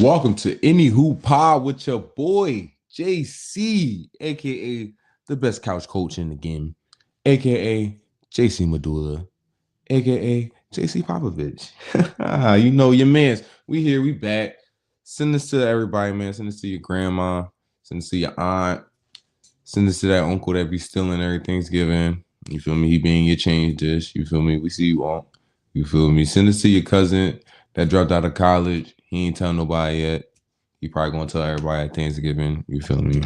Welcome to Any Hoop Pod with your boy JC, aka the best couch coach in the game, aka JC Medulla, aka JC Popovich. You know your mans. We here, we back. Send this to everybody, man. Send this to your grandma, send this to your aunt, send this to that uncle that be stealing every Thanksgiving. You feel me? He being your change dish. You feel me? We see you all. You feel me? Send this to your cousin that dropped out of college. He ain't tell nobody yet. He probably gonna tell everybody at Thanksgiving. You feel me?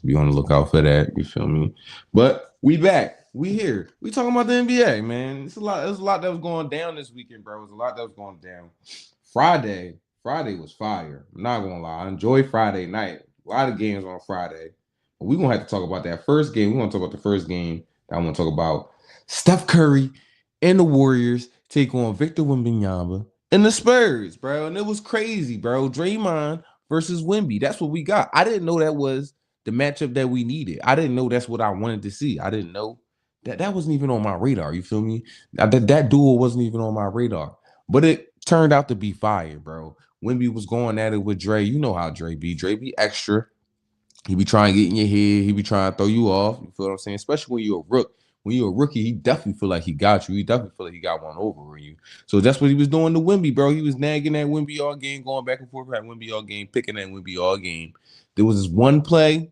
Be on the lookout for that. You feel me? But we back. We here. We talking about the NBA, man. It's a lot. There's a lot that was going down this weekend, bro. There's a lot that was going down. Friday was fire. I'm not gonna lie. I enjoy Friday night. A lot of games on Friday. But we're gonna have to talk about that first game. We're gonna talk about the first game that I want to talk about. Steph Curry and the Warriors take on Victor Wembanyama and the Spurs, bro. And it was crazy, bro. Draymond versus Wemby. That's what we got. I didn't know that was the matchup that we needed. I didn't know that's what I wanted to see. I didn't know that wasn't even on my radar. You feel me? That duel wasn't even on my radar. But it turned out to be fire, bro. Wemby was going at it with Dre. You know how Dre be. Dre be extra. He be trying to get in your head. He be trying to throw you off. You feel what I'm saying? Especially when you're a rook. When you're a rookie, he definitely feel like he got you. He definitely feel like he got one over on you. So that's what he was doing to Wemby, bro. He was nagging at Wemby all game, going back and forth at Wemby all game, picking at Wemby all game. There was this one play.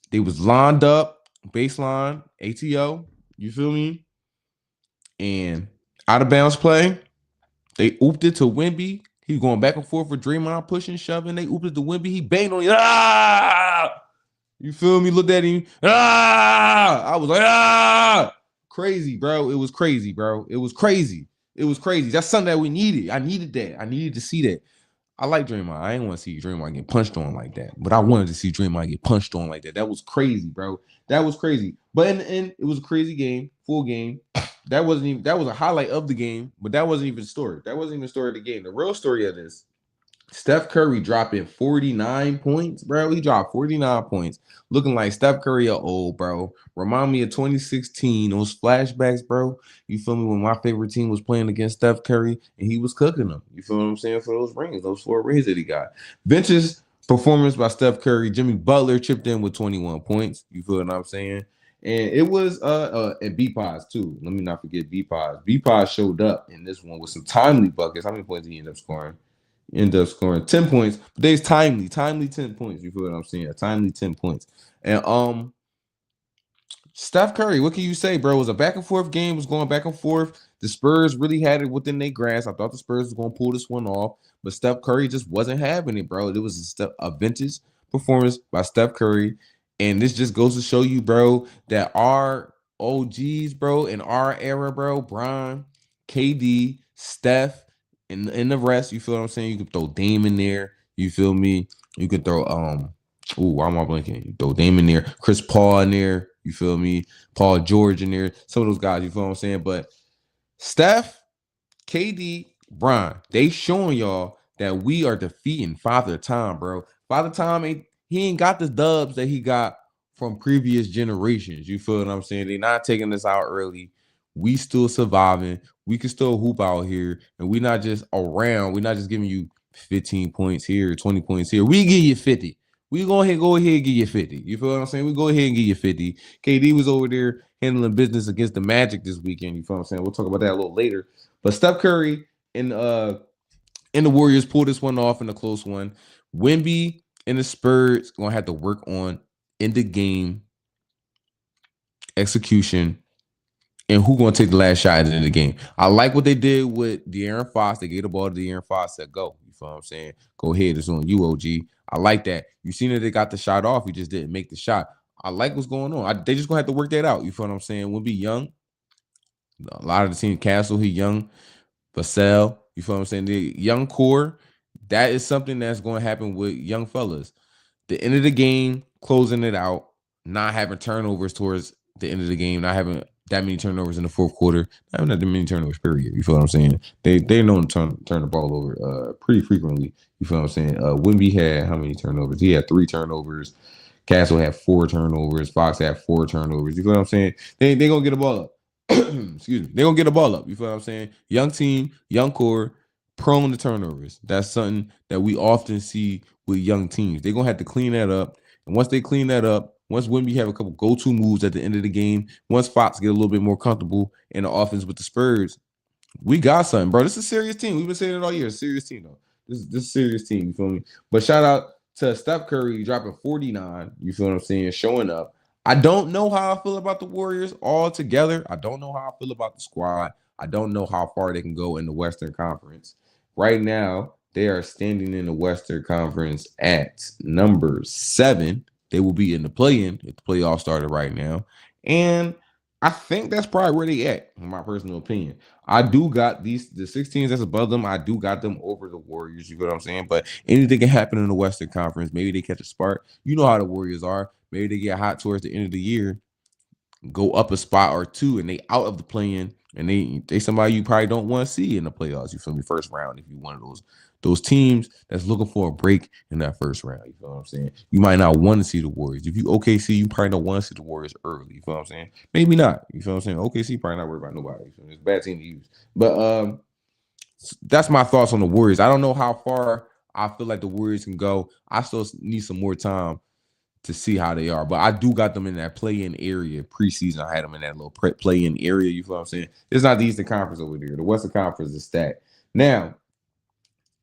They was lined up, baseline, ATO. You feel me? And out of bounds play. They ooped it to Wemby. He was going back and forth with Draymond, pushing, shoving. They ooped it to Wemby. He banged on you. You feel me? Looked at him. I was like, crazy, bro. It was crazy, bro. It was crazy. It was crazy. That's something that we needed. I needed that. I needed to see that. I like Draymond. I didn't want to see Draymond get punched on like that, but I wanted to see Draymond get punched on like that. That was crazy, bro. That was crazy. But in the end, it was a crazy game, full game. That wasn't even. That was a highlight of the game, but that wasn't even the story. That wasn't even the story of the game. The real story of this: Steph Curry dropping 49 points, bro. He dropped 49 points, looking like Steph Curry of old, bro. Remind me of 2016, those flashbacks, bro. You feel me? When my favorite team was playing against Steph Curry and he was cooking them. You feel what I'm saying? For those rings, those 4 rings that he got. Benches performance by Steph Curry. Jimmy Butler chipped in with 21 points. You feel what I'm saying? And it was and B-Pods too. Let me not forget B-Pods. B-Pods showed up in this one with some timely buckets. How many points did he end up scoring? End up scoring 10 points. But there's timely 10 points. You feel what I'm saying? A timely 10 points. And Steph Curry, what can you say, bro? It was a back and forth game, was going back and forth. The Spurs really had it within their grasp. I thought the Spurs was going to pull this one off, but Steph Curry just wasn't having it, bro. It was a vintage performance by Steph Curry. And this just goes to show you, bro, that our OGs, bro, in our era, bro, Bron, KD, Steph, and the rest, you feel what I'm saying? You can throw Dame in there. You feel me? You could throw why am I blinking? You throw Dame in there, Chris Paul in there. You feel me? Paul George in there. Some of those guys, you feel what I'm saying? But Steph, KD, Bron, they showing y'all that we are defeating Father Time, bro. Father Time ain't got the dubs that he got from previous generations. You feel what I'm saying? They not taking us out early. We still surviving. We can still hoop out here, and we not just around. We're not just giving you 15 points here, 20 points here. We give you 50. We go ahead and give you 50. You feel what I'm saying? We go ahead and give you 50. KD was over there handling business against the Magic this weekend. You feel what I'm saying? We'll talk about that a little later. But Steph Curry and the Warriors pulled this one off in a close one. Wemby and the Spurs gonna have to work on in the game execution and who gonna take the last shot in the game. I like what they did with De'Aaron Fox. They gave the ball to De'Aaron Fox, said go. You feel what I'm saying? Go ahead, it's on you, OG. I like that. You seen that they got the shot off. He just didn't make the shot. I like what's going on. They just gonna have to work that out. You feel what I'm saying? We'll be young. A lot of the team, Castle, he young. Vassell, you feel what I'm saying? The young core, that is something that's going to happen with young fellas. The end of the game, closing it out, not having turnovers towards the end of the game, not having that many turnovers in the fourth quarter, not having that many turnovers, period. You feel what I'm saying? They know to turn the ball over pretty frequently. You feel what I'm saying? Wemby had how many turnovers? He had 3 turnovers. Castle had 4 turnovers. Fox had 4 turnovers. You feel what I'm saying? They gonna get the ball up. Excuse me. They're gonna get the ball up. You feel what I'm saying? Young team, young core. prone to turnovers. That's something that we often see with young teams. They're gonna have to clean that up. And once they clean that up, once Wemby have a couple go-to moves at the end of the game, once Fox get a little bit more comfortable in the offense with the Spurs, we got something, bro. This is a serious team. We've been saying it all year. Serious team, though. This is a serious team. You feel me? But shout out to Steph Curry dropping 49. You feel what I'm saying? Showing up. I don't know how I feel about the Warriors altogether. I don't know how I feel about the squad. I don't know how far they can go in the Western Conference. Right now, they are standing in the Western Conference at number 7. They will be in the play-in if the playoffs started right now. And I think that's probably where they at, in my personal opinion. I do got the 16s that's above them. I do got them over the Warriors. You know what I'm saying? But anything can happen in the Western Conference. Maybe they catch a spark. You know how the Warriors are. Maybe they get hot towards the end of the year, go up a spot or two, and they out of the play-in, and they somebody you probably don't want to see in the playoffs. You feel me? First round, if you one of those teams that's looking for a break in that first round. You feel what I'm saying? You might not want to see the Warriors. If you OKC, you probably don't want to see the Warriors early. You feel what I'm saying? Maybe not. You feel what I'm saying? OKC probably not worried about nobody. You feel me? It's a bad team to use. But that's my thoughts on the Warriors. I don't know how far I feel like the Warriors can go. I still need some more time to see how they are. But I do got them in that play-in area. Preseason, I had them in that little play-in area. You feel what I'm saying? It's not the Eastern Conference over there. The Western Conference is stacked. Now,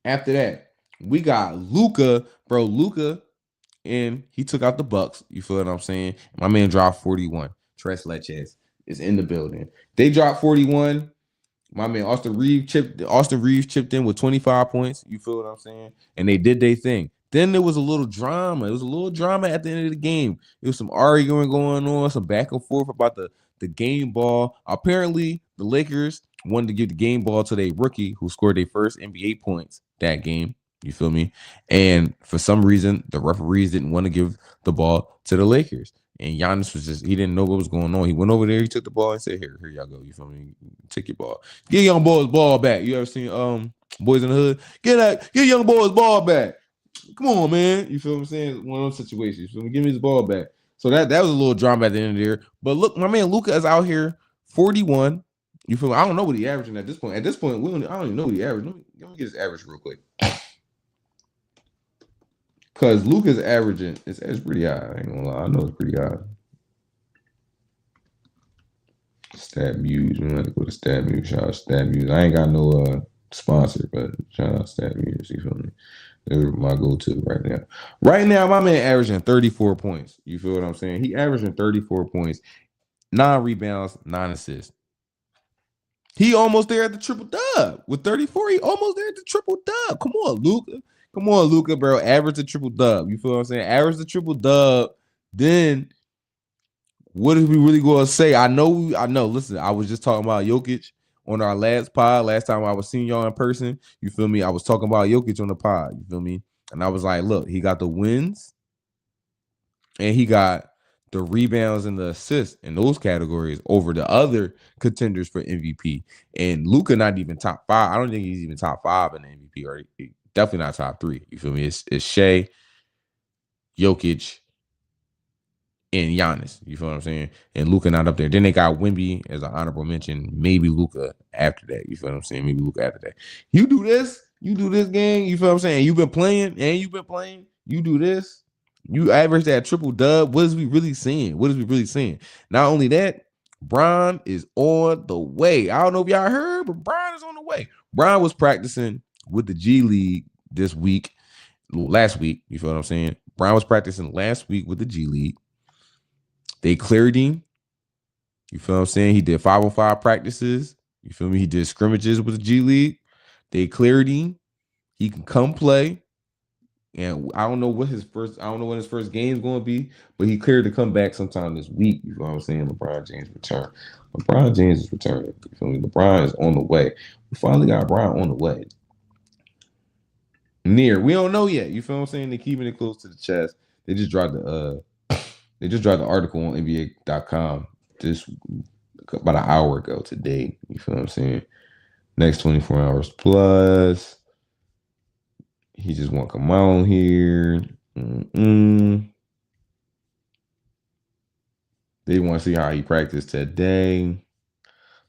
after that, we got Luka, bro. Luka, and he took out the Bucks. You feel what I'm saying? My man dropped 41. Tres Leches is in the building. They dropped 41. My man Austin Reeves chipped in with 25 points. You feel what I'm saying? And they did their thing. Then there was a little drama. It was a little drama at the end of the game. It was some arguing going on, some back and forth about the game ball. Apparently, the Lakers wanted to give the game ball to their rookie who scored their first NBA points that game. You feel me? And for some reason, the referees didn't want to give the ball to the Lakers. And Giannis was he didn't know what was going on. He went over there, he took the ball and said, here y'all go. You feel me? Take your ball. Get young boys ball back. You ever seen Boys in the Hood? Get young boys ball back. Come on, man. You feel what I'm saying? One of those situations. You feel me? Give me his ball back. So that was a little drama at the end of there. But look, my man Luka is out here 41. You feel me? I don't know what he averaging at this point. At this point, I don't even know what he averaged. Let me get his average real quick. Because Luka's averaging, it's pretty high. I ain't gonna lie. I know it's pretty high. Stat Muse. We have to go to Stat Muse. Shout out Stat Muse. I ain't got no sponsor, but shout out Stat Muse. You feel me? They're my go-to right now. Right now, my man averaging 34 points. You feel what I'm saying? He averaging 34 points, 9 rebounds, 9 assists. He almost there at the triple dub with 34. He almost there at the triple dub. Come on, Luka. Come on, Luka, bro. Average the triple dub. You feel what I'm saying? Average the triple dub. Then what are we really going to say? I know. Listen, I was just talking about Jokic on our last pod. Last time I was seeing y'all in person. You feel me? I was talking about Jokic on the pod. You feel me? And I was like, look, he got the wins and he got the rebounds and the assists in those categories over the other contenders for MVP. And Luka not even top 5. I don't think he's even top 5 in the MVP, or definitely not top 3. You feel me? It's Shea, Jokic, and Giannis. You feel what I'm saying? And Luka not up there. Then they got Wemby as an honorable mention. Maybe Luka after that. You feel what I'm saying? Maybe Luka after that. You do this gang. You feel what I'm saying? You've been playing. You do this. You average that triple dub. What is we really seeing? Not only that, Bron is on the way. I don't know if y'all heard, but Bron is on the way. Bron was practicing with the G League last week. You feel what I'm saying? Bron was practicing last week with the G League. They cleared him. You feel what I'm saying? He did 5-on-5 practices. You feel me? He did scrimmages with the G League. They cleared him. He can come play. And I don't know when his first game is going to be, but he cleared to come back sometime this week. You know what I'm saying? LeBron James return. LeBron James is returning. You feel me? LeBron is on the way. We finally got Bron on the way. We don't know yet. You feel what I'm saying? They're keeping it close to the chest. They just dropped the article on NBA.com this about an hour ago today. You feel what I'm saying? Next 24 hours plus. He just won't come on here. They want to see how he practiced today.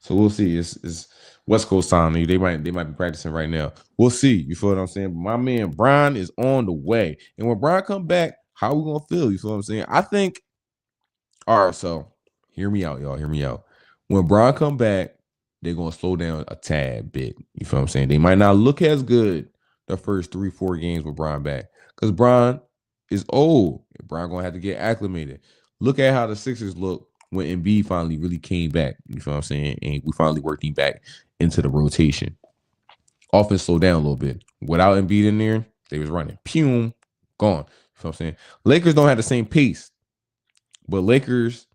So we'll see. It's West Coast time. They might be practicing right now. We'll see. You feel what I'm saying? But my man Brian is on the way. And when Brian come back, how we gonna feel? You feel what I'm saying? I think. All right, so hear me out, y'all. Hear me out. When Brian come back, they're gonna slow down a tad bit. You feel what I'm saying? They might not look as good the first 3-4 games with Brian back. Because Brian is old. Brian gonna have to get acclimated. Look at how the Sixers look when Embiid finally really came back. You feel what I'm saying? And we finally worked him back into the rotation. Offense slowed down a little bit. Without Embiid in there, they was running. Pum, gone. You feel what I'm saying? Lakers don't have the same pace. But Lakers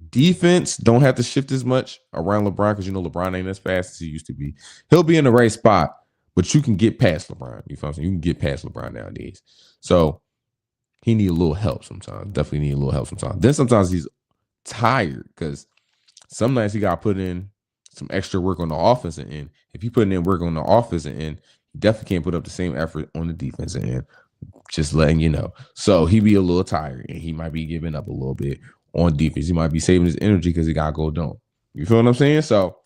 defense don't have to shift as much around LeBron because LeBron ain't as fast as he used to be. He'll be in the right spot, but you can get past LeBron. You feel what I'm saying? You can get past LeBron nowadays. So he need a little help sometimes. Definitely need a little help sometimes. Then sometimes he's tired because some nights he got to put in some extra work on the offensive end. If he putting in work on the offensive end, he definitely can't put up the same effort on the defensive end. Just letting you know. So he be a little tired and he might be giving up a little bit on defense. He might be saving his energy because he got to go down. You feel what I'm saying? So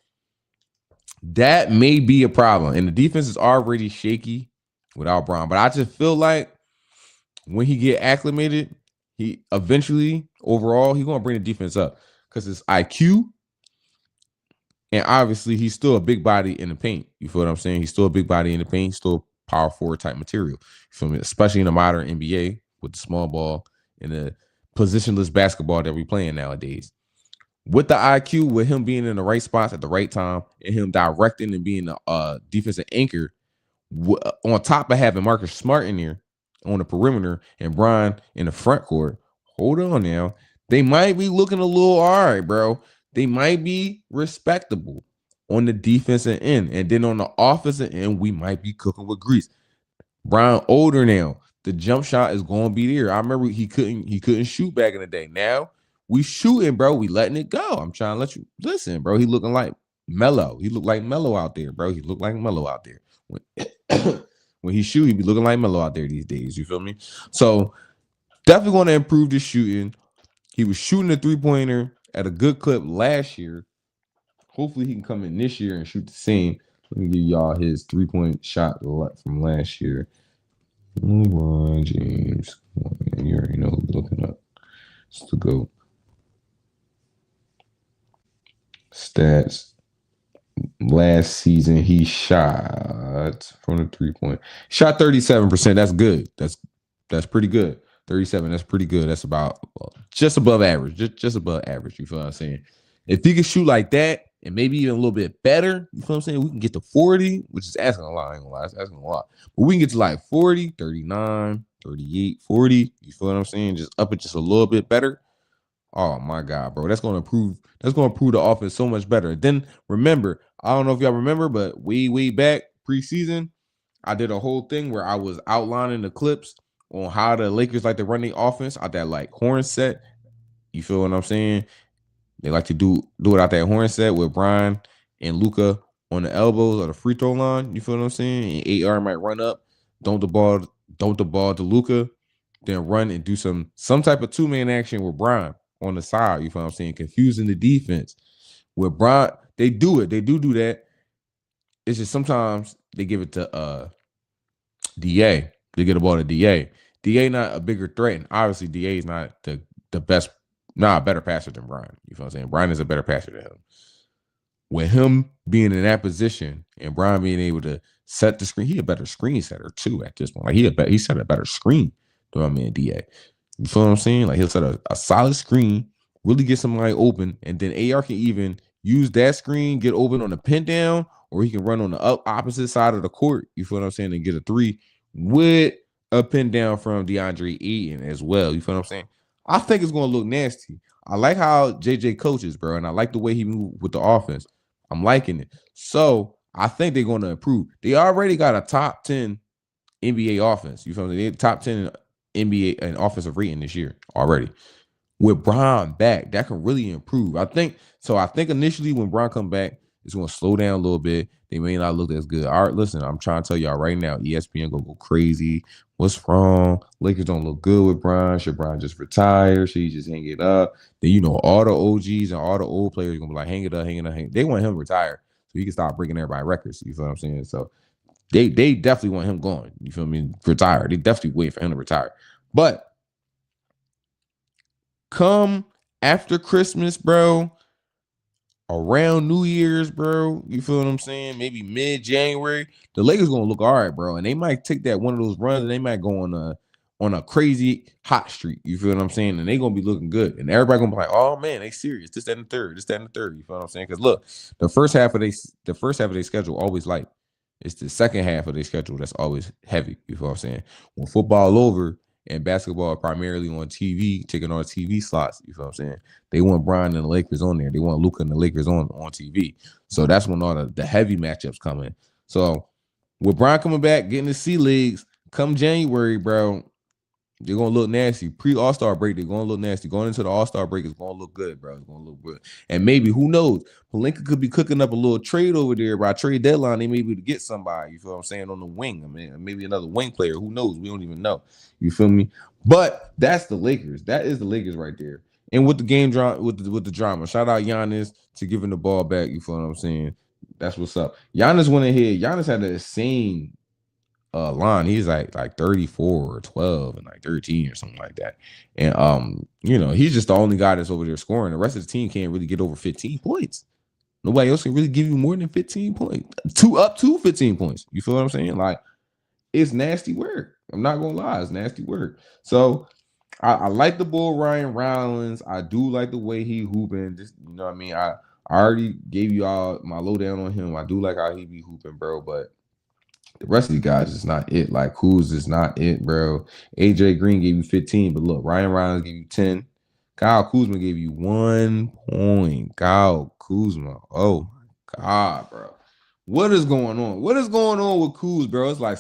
that may be a problem. And the defense is already shaky without Brown. But I just feel like when he get acclimated, he eventually, overall, he's going to bring the defense up because his IQ, and obviously he's still a big body in the paint. You feel what I'm saying? He's still a big body in the paint, still power forward type material. You feel me? Especially in the modern NBA with the small ball and the positionless basketball that we're playing nowadays. With the IQ, with him being in the right spots at the right time, and him directing and being the defensive anchor, on top of having Marcus Smart in there on the perimeter and Brian in the front court, hold on now. They might be looking a little all right, bro. They might be respectable on the defensive end. And then on the offensive end, we might be cooking with grease. Brian older now. The jump shot is going to be there. I remember he couldn't shoot back in the day. Now we shooting, bro. We letting it go. I'm trying to let you listen, bro. He looking like Melo. He looked like Melo out there, bro. He looked like Melo out there. When he shoot, he be looking like Melo out there these days. You feel me? So definitely going to improve the shooting. He was shooting a 3-pointer at a good clip last year. Hopefully he can come in this year and shoot the same. Let me give y'all his 3-point shot from last year. LeBron James. You already know who we're looking up. It's the GOAT. Stats. Last season, he shot from the 3-point. Shot 37%. That's good. That's pretty good. 37. That's pretty good. That's about just above average. Just above average. You feel what I'm saying? If he can shoot like that and maybe even a little bit better, you feel what I'm saying? We can get to 40, which is asking a lot. I ain't gonna lie. It's asking a lot. But we can get to like 40, 39, 38, 40. You feel what I'm saying? Just up it just a little bit better. Oh my God, bro. That's gonna improve the offense so much better. Then remember, I don't know if y'all remember, but way back preseason, I did a whole thing where I was outlining the clips on how the Lakers like to run the offense out that like horn set. You feel what I'm saying? They like to do it out that horn set with Brian and Luka on the elbows or the free throw line. You feel what I'm saying? And AR might run up, don't the ball to Luka, then run and do some type of 2-man action with Brian on the side. You feel what I'm saying? Confusing the defense. With Brian, they do it. They do that. It's just sometimes they give it to DA. They get the ball to DA. DA not a bigger threat. And obviously, DA is not the best, not a better passer than Brian. You feel what I'm saying? Brian is a better passer than him. With him being in that position and Brian being able to set the screen, he a better screen setter too at this point. Like he set a better screen than my man DA. You feel what I'm saying? Like he'll set a solid screen, really get somebody open, and then AR can even use that screen, get open on the pin down, or he can run on the opposite side of the court. You feel what I'm saying? And get a 3 with a pin down from DeAndre Ayton as well. You feel what I'm saying? I think it's going to look nasty. I like how JJ coaches, bro, and I like the way he moved with the offense. I'm liking it. So I think they're going to improve. They already got a top 10 NBA offense. You feel me? They're top 10 NBA and offensive rating this year already. With Bron back, that can really improve. I think initially when Bron come back, it's going to slow down a little bit. They may not look as good. All right, listen, I'm trying to tell y'all right now, ESPN gonna go crazy. What's wrong? Lakers don't look good with Bron. Should Bron just retire? Should he just hang it up? Then all the OGs and all the old players gonna be like, hang it up, hang it up, hang it. They want him to retire so he can stop breaking everybody records. You feel what I'm saying? So they definitely want him going. You feel me? Retire. They definitely wait for him to retire. But come after Christmas, bro, around New Year's, bro, you feel what I'm saying? Maybe mid-January, the Lakers gonna look all right, bro, and they might take that one of those runs, and they might go on a crazy hot streak. You feel what I'm saying? And they gonna be looking good, and everybody gonna be like, "Oh man, they serious." This, that, and the third. This, that, and the third. You feel what I'm saying? Because look, the first half of their schedule always light. It's the second half of their schedule that's always heavy. You feel what I'm saying? When football over and basketball primarily on TV, taking on TV slots. You feel what I'm saying? They want Bron and the Lakers on there. They want Luka and the Lakers on TV. So that's when all the heavy matchups come in. So with Bron coming back, getting the sea legs, come January, bro, they're gonna look nasty. Pre-All-Star break, they're gonna look nasty. Going into the All-Star break, it's gonna look good, bro. It's gonna look good. And maybe, who knows? Pelinka could be cooking up a little trade over there. By trade deadline, they may be able to get somebody, you feel what I'm saying, on the wing. I mean, maybe another wing player. Who knows? We don't even know. You feel me? But that's the Lakers. That is the Lakers right there. And with the game drama, with the drama, shout out Giannis to giving the ball back. You feel what I'm saying? That's what's up. Giannis went ahead. Giannis had the insane line. He's like 34 or 12 and like 13 or something like that. And he's just the only guy that's over there scoring. The rest of the team can't really get over 15 points. Nobody else can really give you more than 15 points. Up to 15 points. You feel what I'm saying? Like, it's nasty work. I'm not gonna lie, it's nasty work. So I like the bull Ryan Rollins. I do like the way he hooping. Just, you know what I mean? I already gave you all my lowdown on him. I do like how he be hooping, bro, but the rest of you guys is not it. Like, Kuz is not it, bro. AJ Green gave you 15, but look, Ryan Rollins gave you 10. Kyle Kuzma gave you 1 point. Kyle Kuzma. Oh my God, bro. What is going on? What is going on with Kuz, bro? It's like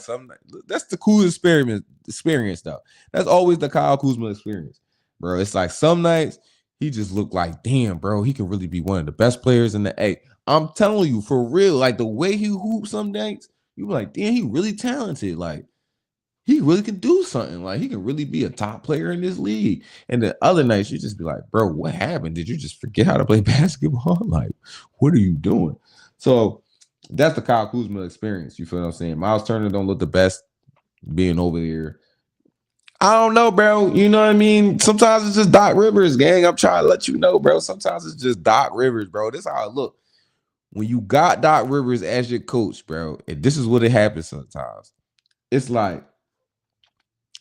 that's the Kuz experience, though. That's always the Kyle Kuzma experience, bro. It's like some nights he just looked like, damn, bro, he can really be one of the best players in the A. I'm telling you, for real, like the way he hoops some nights, you be like, damn, he really talented. Like, he really can do something. Like, he can really be a top player in this league. And the other nights, you just be like, bro, what happened? Did you just forget how to play basketball? Like, what are you doing? So that's the Kyle Kuzma experience. You feel what I'm saying? Miles Turner don't look the best being over there. I don't know, bro. You know what I mean? Sometimes it's just Doc Rivers, gang. I'm trying to let you know, bro. Sometimes it's just Doc Rivers, bro. This is how it look. When you got Doc Rivers as your coach, bro, and this is what it happens sometimes. It's like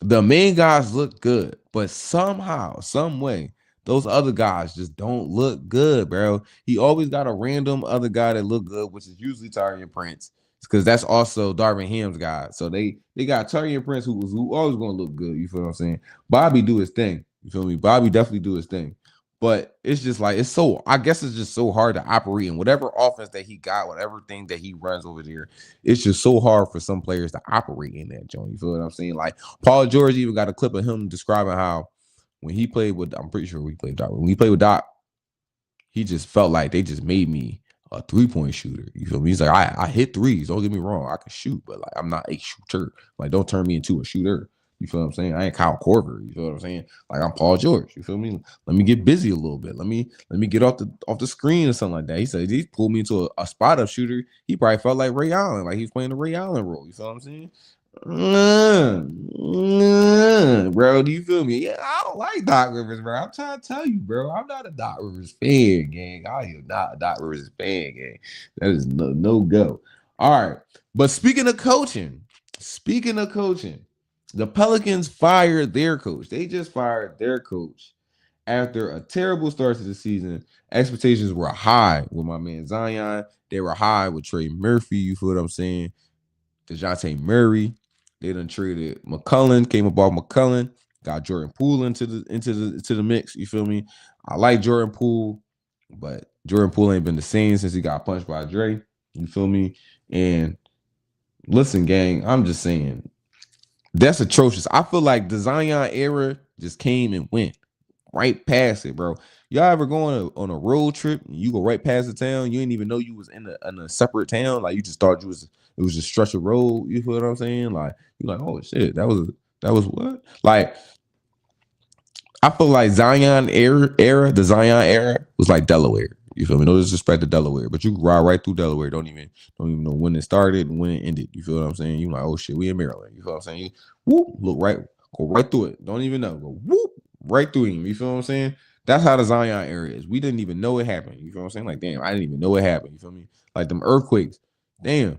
the main guys look good, but somehow, some way, those other guys just don't look good, bro. He always got a random other guy that look good, which is usually Taurean Prince, because that's also Darvin Ham's guy. So they got Taurean Prince who always gonna look good. You feel what I'm saying? Bobby do his thing. You feel me? Bobby definitely do his thing. But it's just like, I guess it's just so hard to operate in whatever offense that he got, whatever thing that he runs over there. It's just so hard for some players to operate in that joint. You feel what I'm saying? Like, Paul George even got a clip of him describing how when he played with, I'm pretty sure we played Doc. When he played with Doc, he just felt like they just made me a 3-point shooter. You feel me? He's like, I hit threes. Don't get me wrong. I can shoot, but like, I'm not a shooter. Like, don't turn me into a shooter. You feel what I'm saying? I ain't Kyle Korver. You feel what I'm saying? Like, I'm Paul George. You feel me? Let me get busy a little bit. Let me get off the screen or something like that. He said he pulled me into a spot up shooter. He probably felt like Ray Allen, like he's playing the Ray Allen role. You feel what I'm saying? Bro, do you feel me? Yeah, I don't like Doc Rivers, bro. I'm trying to tell you, bro. I'm not a Doc Rivers fan, gang. I am not a Doc Rivers fan, gang. That is no go. All right, but speaking of coaching, the Pelicans fired their coach. They just fired their coach after a terrible start to the season. Expectations were high with my man Zion. They were high with Trey Murphy. You feel what I'm saying? DeJounte Murray. They done traded McCullough, came up off McCullough, got Jordan Poole into the mix. You feel me? I like Jordan Poole, but Jordan Poole ain't been the same since he got punched by Dre. You feel me? And listen, gang, I'm just saying, that's atrocious. I feel like the Zion era just came and went. right past it, bro. Y'all ever go on a road trip and you go right past the town? You didn't even know you was in a separate town. Like you just thought it was just stretch of road. You feel what I'm saying? Like you're like, oh shit, that was what? Like I feel like the Zion era was like Delaware. You feel me? No disrespect to Delaware, but you can ride right through Delaware. Don't even know when it started and when it ended. You feel what I'm saying? You like, oh shit, we in Maryland. You feel what I'm saying? You whoop, look right, go right through it. Don't even know. Go whoop, right through him. You feel what I'm saying? That's how the Zion era is. We didn't even know it happened. You feel what I'm saying? Like, damn, I didn't even know it happened. You feel me? Like them earthquakes. Damn,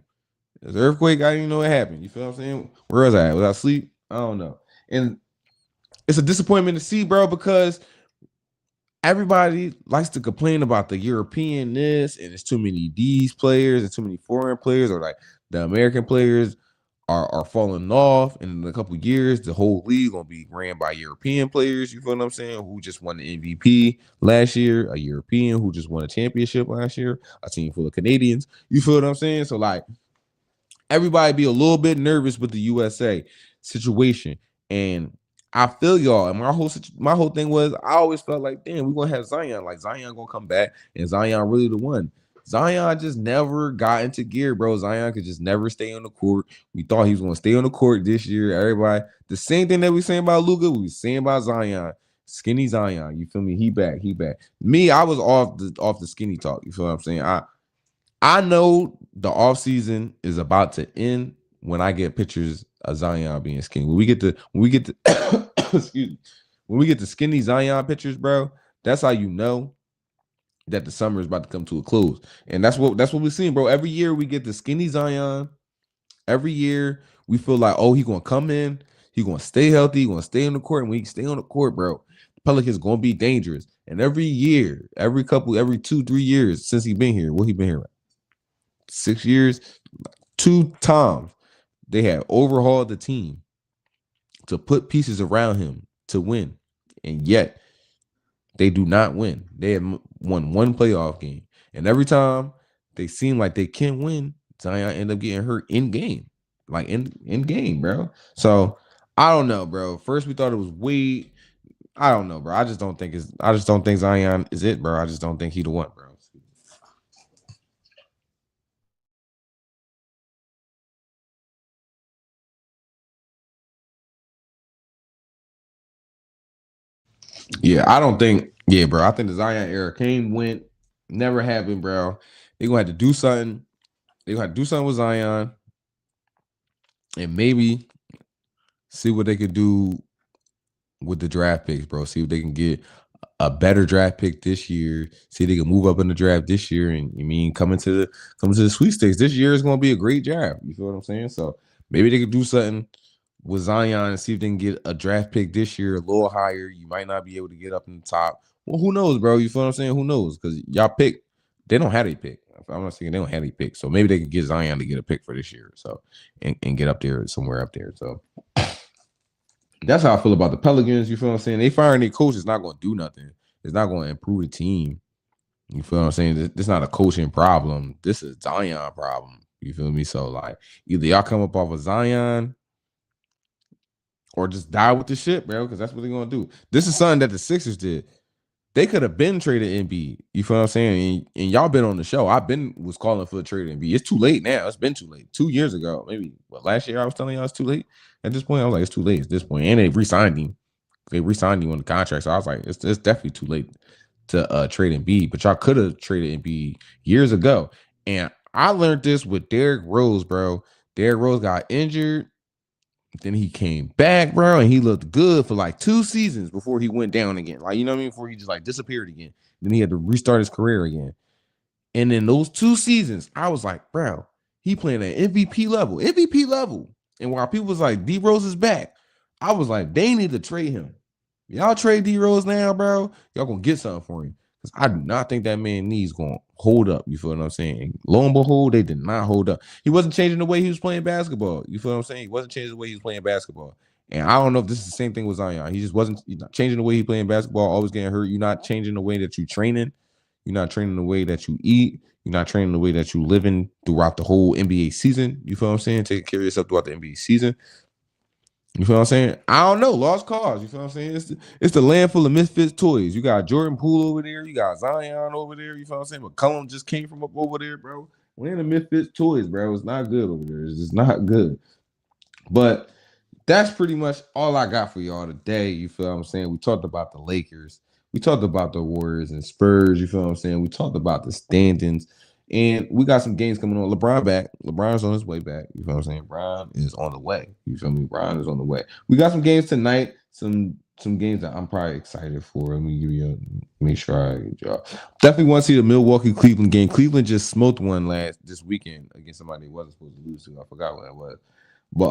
there's an earthquake. I didn't even know it happened. You feel what I'm saying? Where was I at? Was I asleep? I don't know. And it's a disappointment to see, bro, because everybody likes to complain about the European this and it's too many D's players and too many foreign players, or like the American players are falling off. And in a couple of years, the whole league gonna be ran by European players. You feel what I'm saying? Who just won the MVP last year? A European who just won a championship last year? A team full of Canadians. You feel what I'm saying? So like everybody be a little bit nervous with the USA situation. And I feel y'all. And my whole thing was I always felt like, damn, we're gonna have Zion. Like Zion gonna come back and Zion really the one. Zion just never got into gear, bro. Zion could just never stay on the court. We thought he was gonna stay on the court this year. Everybody, the same thing that we saying about Luka, we saying about Zion. Skinny Zion, you feel me? He back. Me, I was off the skinny talk. You feel what I'm saying? I know the offseason is about to end when I get pictures of Zion being skinny. When we get the excuse me, when we get the skinny Zion pictures, bro, that's how you know that the summer is about to come to a close. And that's what we're seeing, bro. Every year we get the skinny Zion. Every year we feel like, oh, he's gonna come in, he's gonna stay healthy, he's gonna stay on the court. And when he stay on the court, bro, the Pelicans gonna be dangerous. And every year, every 2-3 years since he been here, he been here? 6 years, 2 times they have overhauled the team to put pieces around him to win, and yet they do not win. They have won one playoff game, and every time they seem like they can win, Zion end up getting hurt in game, like in game, bro. So I don't know, bro. First we thought it was Wade. I don't know, bro. I just don't think Zion is it, bro. I just don't think he the one, bro. Yeah, I don't think. Yeah, bro. I think the Zion era came, went, never happened, bro. They gonna have to do something. They gonna have to do something with Zion, and maybe see what they could do with the draft picks, bro. See if they can get a better draft pick this year. See if they can move up in the draft this year, and you mean coming to the sweepstakes this year is gonna be a great draft. You feel what I'm saying? So maybe they could do something with Zion and see if they can get a draft pick this year a little higher. You might not be able to get up in the top. Well, who knows, bro? You feel what I'm saying? Who knows? Because y'all pick, they don't have a pick. I'm not saying they don't have a pick. So maybe they can get Zion to get a pick for this year. So and get up there somewhere up there. So that's how I feel about the Pelicans. You feel what I'm saying? They firing their coach is not going to do nothing. It's not going to improve the team. You feel what I'm saying? This is not a coaching problem. This is Zion problem. You feel me? So like either y'all come up off of Zion or just die with the shit, bro, because that's what they're gonna do. This is something that the Sixers did. They could have been traded Embiid. You feel what I'm saying? And y'all been on the show. Was calling for a trade Embiid. It's too late now. It's been too late. 2 years ago, maybe last year I was telling y'all it's too late. At this point, I was like, it's too late at this point. And they re-signed him. They re-signed him on the contract. So I was like, it's definitely too late to trade Embiid. But y'all could have traded Embiid years ago. And I learned this with Derrick Rose, bro. Derrick Rose got injured. Then he came back, bro, and he looked good for like 2 seasons before he went down again. Like, you know what I mean? Before he just like disappeared again. Then he had to restart his career again. And in those 2 seasons, I was like, bro, he playing at MVP level. MVP level. And while people was like, D Rose is back, I was like, they need to trade him. Y'all trade D Rose now, bro. Y'all gonna get something for him. Because I do not think that man knees gonna hold up. You feel what I'm saying? And lo and behold, they did not hold up. He wasn't changing the way he was playing basketball. You feel what I'm saying? He wasn't changing the way he was playing basketball. And I don't know if this is the same thing with Zion. He just wasn't changing the way he playing basketball, always getting hurt. You're not changing the way that you training. You're not training the way that you eat. You're not training the way that you living throughout the whole NBA season. You feel what I'm saying? Taking care of yourself throughout the NBA season. You feel what I'm saying? I don't know. Lost cause. You feel what I'm saying? It's the land full of misfits toys. You got Jordan Poole over there. You got Zion over there. You feel what I'm saying? McCollum just came from up over there, bro. Land of misfits toys, bro. It's not good over there. It's just not good. But that's pretty much all I got for y'all today. You feel what I'm saying? We talked about the Lakers. We talked about the Warriors and Spurs. You feel what I'm saying? We talked about the standings. And we got some games coming on. LeBron back. LeBron's on his way back. You feel what I'm saying? Brian is on the way. You feel me? Brian is on the way. We got some games tonight. Some games that I'm probably excited for. Let me give you make sure I get y'all. Definitely want to see the Milwaukee Cleveland game. Cleveland just smoked one this weekend against somebody they wasn't supposed to lose to. I forgot what it was. But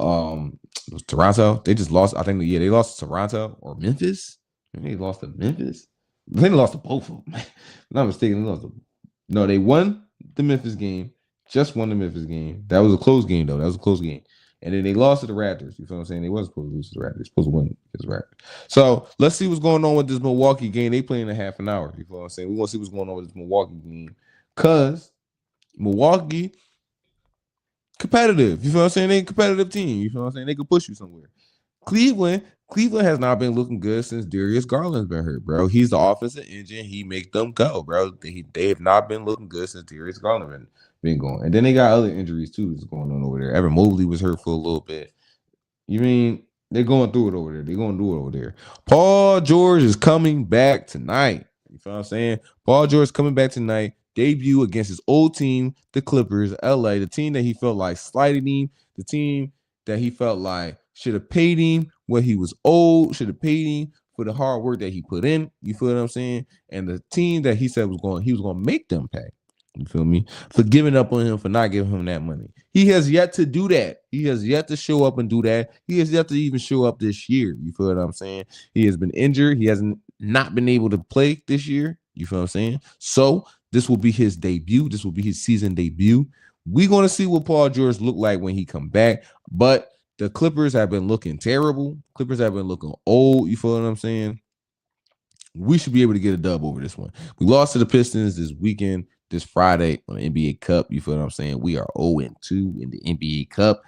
it was Toronto. They just lost. I think they lost to Toronto or Memphis. They lost to Memphis. I think they lost to both of them. If I'm not mistaken. No, they won the Memphis game. Just won the Memphis game. That was a close game though. That was a close game. And then they lost to the Raptors. You feel what I'm saying? They wasn't supposed to lose to the Raptors. They're supposed to win against the Raptors. So let's see what's going on with this Milwaukee game. They play in a half an hour. You feel what I'm saying? We want to see what's going on with this Milwaukee game. Cause Milwaukee competitive. You feel what I'm saying? They a competitive team. You feel what I'm saying? They could push you somewhere. Cleveland has not been looking good since Darius Garland's been hurt, bro. He's the offensive engine. He make them go, bro. They have not been looking good since Darius Garland been going. And then they got other injuries too that's going on over there. Evan Mobley was hurt for a little bit. You mean they're going through it over there. They're going to do it over there. Paul George is coming back tonight. You feel what I'm saying? Paul George coming back tonight. Debut against his old team, the Clippers, LA, the team that he felt like slighted him, the team that he felt like should have paid him when he was old, should have paid him for the hard work that he put in. You feel what I'm saying? And the team that he said he was going to make them pay. You feel me? For giving up on him, for not giving him that money. He has yet to do that. He has yet to show up and do that. He has yet to even show up this year. You feel what I'm saying? He has been injured. He hasn't not been able to play this year. You feel what I'm saying? So this will be his debut. This will be his season debut. We're going to see what Paul George look like when he come back. But the Clippers have been looking terrible. Clippers have been looking old. You feel what I'm saying? We should be able to get a dub over this one. We lost to the Pistons this weekend, this Friday on the NBA Cup. You feel what I'm saying? We are 0-2 in the NBA Cup.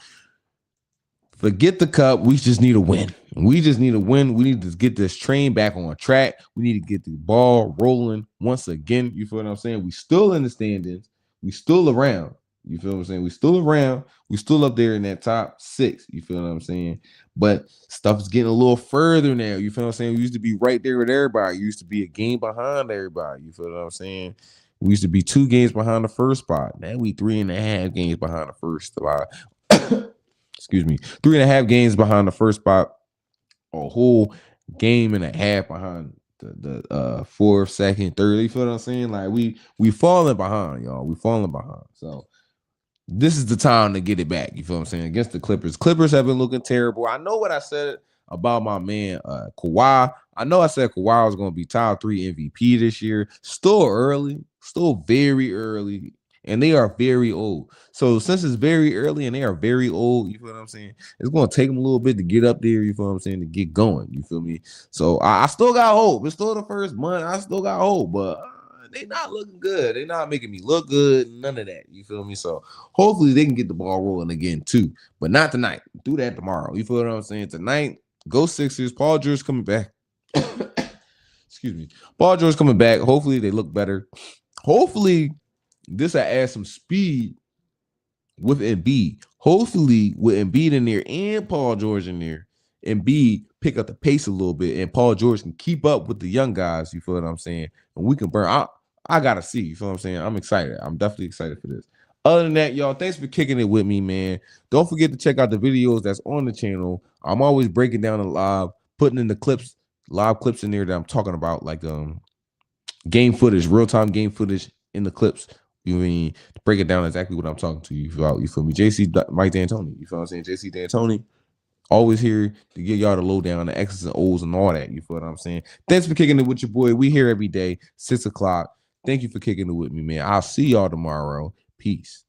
Forget the cup. We just need a win. We just need a win. We need to get this train back on track. We need to get the ball rolling once again. You feel what I'm saying? We still in the standings. We still around. You feel what I'm saying? We still around. We still up there in that top 6. You feel what I'm saying? But stuff is getting a little further now. You feel what I'm saying? We used to be right there with everybody. We used to be a game behind everybody. You feel what I'm saying? We used to be 2 games behind the first spot. Now we 3.5 games behind the first spot. Excuse me, 3.5 games behind the first spot, a whole game and a half behind the fourth, second, third. You feel what I'm saying? Like we falling behind, y'all. We falling behind. So this is the time to get it back. You feel what I'm saying? Against the Clippers. Clippers have been looking terrible. I know what I said about my man Kawhi. I know I said Kawhi was going to be top 3 MVP this year. Still early, still very early. And they are very old. So since it's very early and they are very old, you feel what I'm saying? It's going to take them a little bit to get up there, you feel what I'm saying, to get going. You feel me? So I still got hope. It's still the first month. I still got hope, but they not looking good. They're not making me look good. None of that. You feel me? So hopefully they can get the ball rolling again too. But not tonight. Do that tomorrow. You feel what I'm saying? Tonight, go Sixers. Paul George coming back. Excuse me. Paul George coming back. Hopefully they look better. Hopefully this will add some speed with Embiid. Hopefully with Embiid in there and Paul George in there, Embiid pick up the pace a little bit and Paul George can keep up with the young guys. You feel what I'm saying? And we can burn out. I gotta see. You feel what I'm saying? I'm excited. I'm definitely excited for this. Other than that, y'all, thanks for kicking it with me, man. Don't forget to check out the videos that's on the channel. I'm always breaking down the live, putting in the clips, live clips in there that I'm talking about, like game footage, real-time game footage in the clips. You mean to break it down exactly what I'm talking to you about. You feel me? JC Mike D'Antoni. You feel what I'm saying? JC D'Antoni. Always here to get y'all the lowdown, the X's and O's and all that. You feel what I'm saying? Thanks for kicking it with your boy. We here every day, 6 o'clock. Thank you for kicking it with me, man. I'll see y'all tomorrow. Peace.